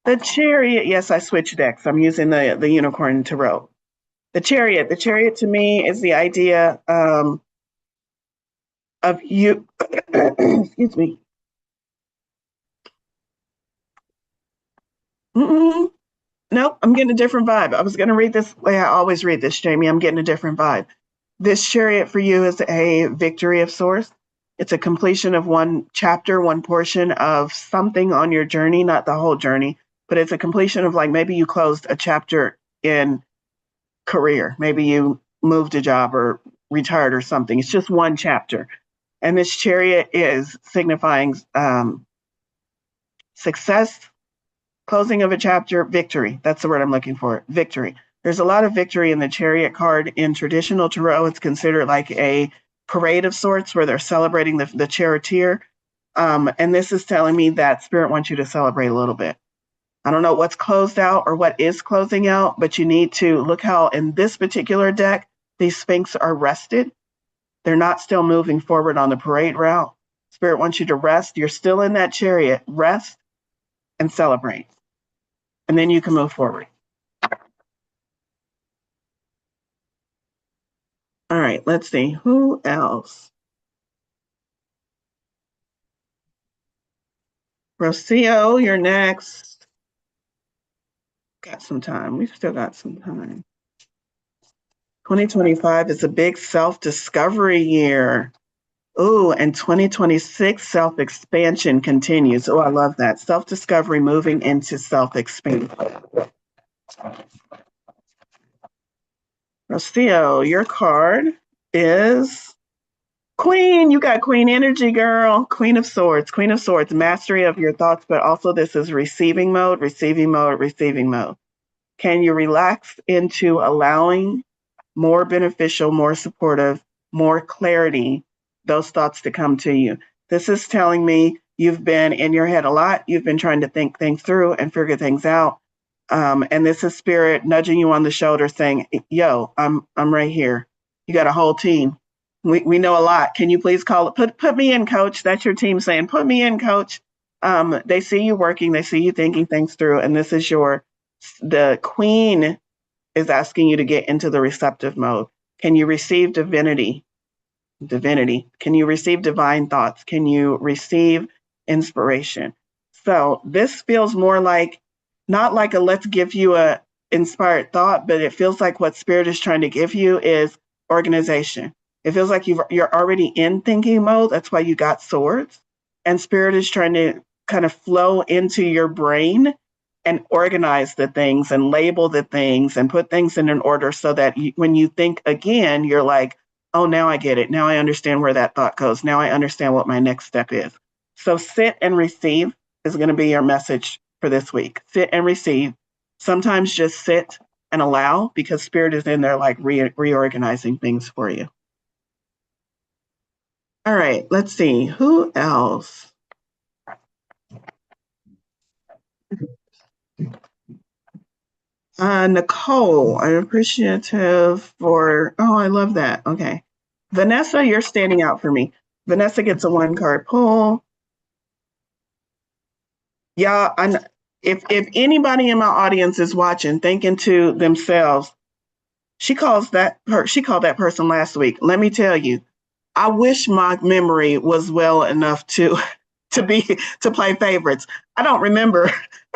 The Chariot. Yes, I switched decks. I'm using the Unicorn Tarot. The Chariot. The Chariot to me is the idea of you. Excuse me. Nope, I'm getting a different vibe. I was going to read this way I always read this, Jamie. I'm getting a different vibe. This Chariot for you is a victory of sorts. It's a completion of one chapter, one portion of something on your journey, not the whole journey, but it's a completion of, like, maybe you closed a chapter in career. Maybe you moved a job or retired or something. It's just one chapter. And this Chariot is signifying success, Closing of a chapter, victory. That's the word I'm looking for, victory. There's a lot of victory in the Chariot card. In traditional tarot, it's considered like a parade of sorts where they're celebrating the charioteer. And this is telling me that Spirit wants you to celebrate a little bit. I don't know what's closed out or what is closing out, but you need to look how in this particular deck, these Sphinx are rested. They're not still moving forward on the parade route. Spirit wants you to rest. You're still in that chariot. Rest and celebrate. And then you can move forward. All right, let's see. Who else? Rocio, you're next. Got some time. We've still got some time. 2025 is a big self-discovery year. Oh, and 2026 self-expansion continues. Oh, I love that. Self-discovery moving into self-expansion. Rocio, your card is Queen. You got Queen energy, girl. Queen of Swords. Queen of Swords. Mastery of your thoughts, but also this is receiving mode, receiving mode, receiving mode. Can you relax into allowing more beneficial, more supportive, more clarity, those thoughts to come to you? This is telling me you've been in your head a lot. You've been trying to think things through and figure things out. And this is Spirit nudging you on the shoulder saying, yo, I'm right here. You got a whole team. We know a lot. Can you please call it? Put me in, coach. That's your team saying, put me in, coach. They see you working. They see you thinking things through. And this is the Queen is asking you to get into the receptive mode. Can you receive divinity? Can you receive divine thoughts? Can you receive inspiration? So this feels more like, not like a let's give you a inspired thought, but it feels like what Spirit is trying to give you is organization. It feels like you're already in thinking mode. That's why you got swords. And Spirit is trying to kind of flow into your brain and organize the things and label the things and put things in an order so that when you think again, you're like, oh, now I get it. Now I understand where that thought goes. Now I understand what my next step is. So sit and receive is going to be your message for this week. Sit and receive. Sometimes just sit and allow, because Spirit is in there like reorganizing things for you. All right, let's see. Who else? Nicole, I'm appreciative for, oh, I love that. Okay. Vanessa, you're standing out for me. Vanessa gets a 1-card pull. Yeah, if anybody in my audience is watching, thinking to themselves, she called that person last week. Let me tell you, I wish my memory was well enough to play favorites. I don't remember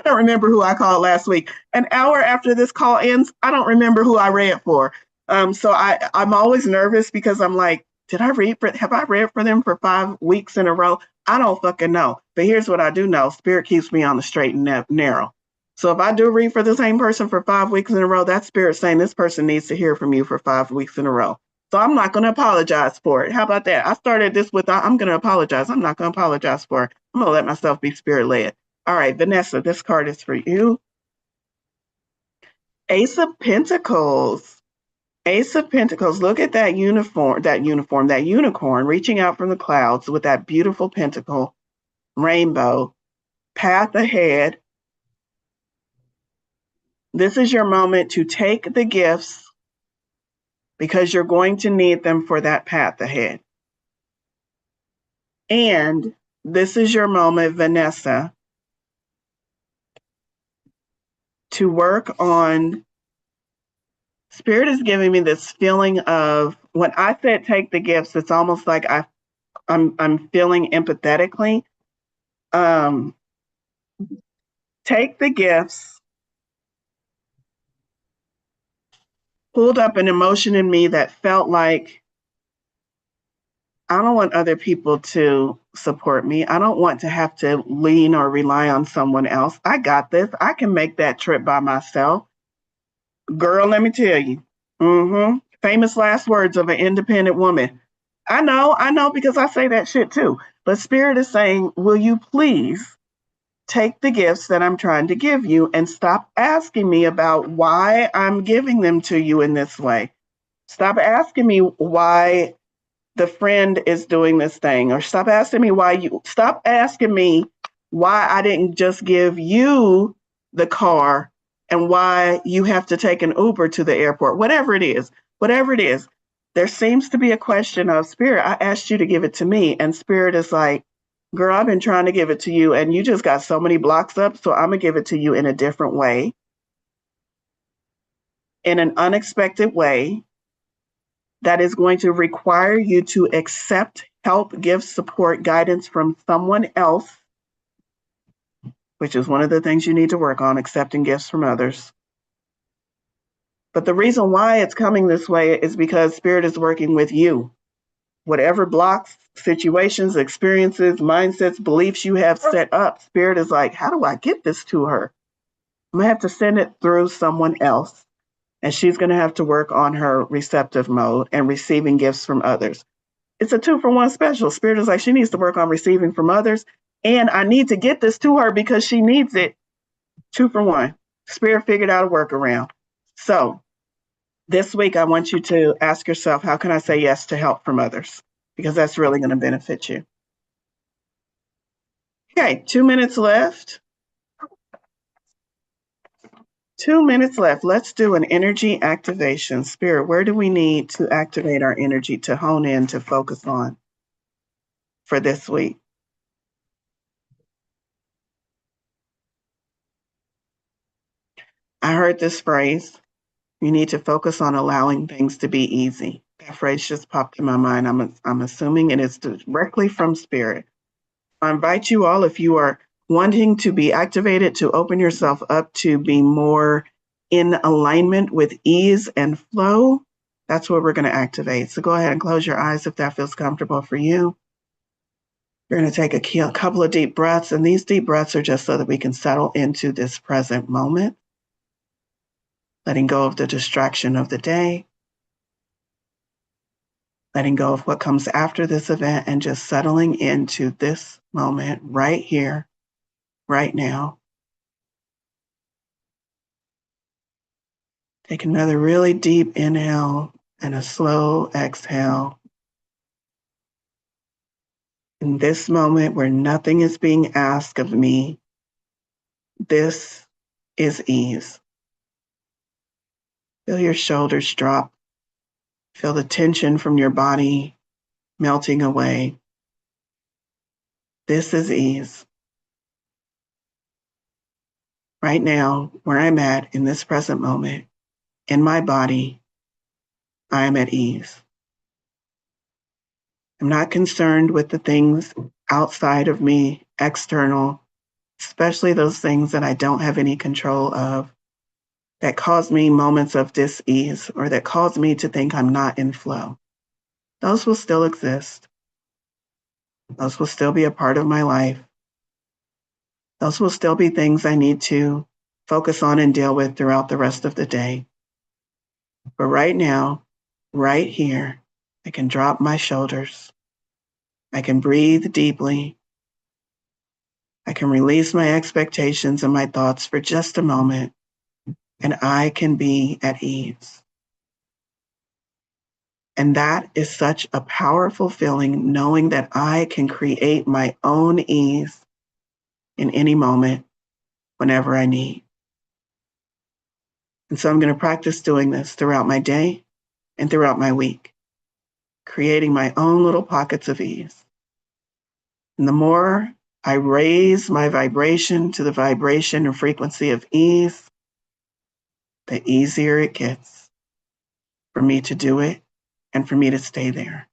who I called last week. An hour after this call ends, I don't remember who I read for. So I'm always nervous because I'm like, have I read for them for 5 weeks in a row? I don't fucking know. But here's what I do know. Spirit keeps me on the straight and narrow. So if I do read for the same person for 5 weeks in a row, that's Spirit saying this person needs to hear from you for 5 weeks in a row. So I'm not going to apologize for it. How about that? I started this with, I'm going to apologize. I'm not going to apologize for it. I'm going to let myself be Spirit led. All right, Vanessa, this card is for you. Ace of Pentacles. Ace of Pentacles. Look at that unicorn reaching out from the clouds with that beautiful pentacle, rainbow, path ahead. This is your moment to take the gifts because you're going to need them for that path ahead. And this is your moment, Vanessa, to work on. Spirit is giving me this feeling of, when I said take the gifts, it's almost like I'm feeling empathetically. Take the gifts, pulled up an emotion in me that felt like, I don't want other people to support me. I don't want to have to lean or rely on someone else. I got this. I can make that trip by myself. Girl, let me tell you. Famous last words of an independent woman. I know, because I say that shit too. But Spirit is saying, will you please take the gifts that I'm trying to give you and stop asking me about why I'm giving them to you in this way. Stop asking me why the friend is doing this thing, or stop asking me why I didn't just give you the car and why you have to take an Uber to the airport. Whatever it is, there seems to be a question of, Spirit, I asked you to give it to me. And Spirit is like, girl, I've been trying to give it to you and you just got so many blocks up. So I'm going to give it to you in a different way, in an unexpected way that is going to require you to accept help, gifts, support, guidance from someone else, which is one of the things you need to work on, accepting gifts from others. But the reason why it's coming this way is because Spirit is working with you. Whatever blocks, situations, experiences, mindsets, beliefs you have set up, Spirit is like, how do I get this to her? I'm gonna have to send it through someone else. And she's gonna have to work on her receptive mode and receiving gifts from others. It's a 2-for-1 special. Spirit is like, she needs to work on receiving from others. And I need to get this to her because she needs it. 2-for-1. Spirit figured out a workaround. So this week, I want you to ask yourself, how can I say yes to help from others? Because that's really going to benefit you. Okay, 2 minutes left. 2 minutes left. Let's do an energy activation. Spirit, where do we need to activate our energy to hone in, to focus on for this week? I heard this phrase, you need to focus on allowing things to be easy. That phrase just popped in my mind. I'm assuming it is directly from Spirit. I invite you all, if you are wanting to be activated, to open yourself up to be more in alignment with ease and flow. That's what we're going to activate. So go ahead and close your eyes if that feels comfortable for you. You're going to take a couple of deep breaths, and these deep breaths are just so that we can settle into this present moment, letting go of the distraction of the day, letting go of what comes after this event, and just settling into this moment right here, right now. Take another really deep inhale and a slow exhale. In this moment where nothing is being asked of me, this is ease. Feel your shoulders drop. Feel the tension from your body melting away. This is ease. Right now, where I'm at in this present moment, in my body, I am at ease. I'm not concerned with the things outside of me, external, especially those things that I don't have any control of, that cause me moments of dis-ease or that cause me to think I'm not in flow. Those will still exist. Those will still be a part of my life. Those will still be things I need to focus on and deal with throughout the rest of the day. But right now, right here, I can drop my shoulders. I can breathe deeply. I can release my expectations and my thoughts for just a moment, and I can be at ease. And that is such a powerful feeling, knowing that I can create my own ease in any moment, whenever I need. And so I'm going to practice doing this throughout my day and throughout my week, creating my own little pockets of ease. And the more I raise my vibration to the vibration and frequency of ease, the easier it gets for me to do it and for me to stay there.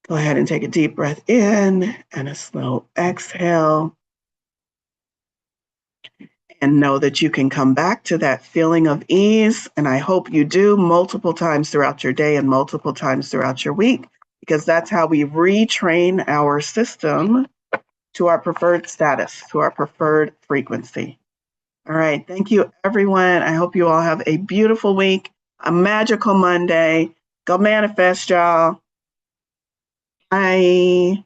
Go ahead and take a deep breath in and a slow exhale. And know that you can come back to that feeling of ease. And I hope you do multiple times throughout your day and multiple times throughout your week, because that's how we retrain our system to our preferred status, to our preferred frequency. All right. Thank you, everyone. I hope you all have a beautiful week, a magical Monday. Go manifest, y'all. Bye.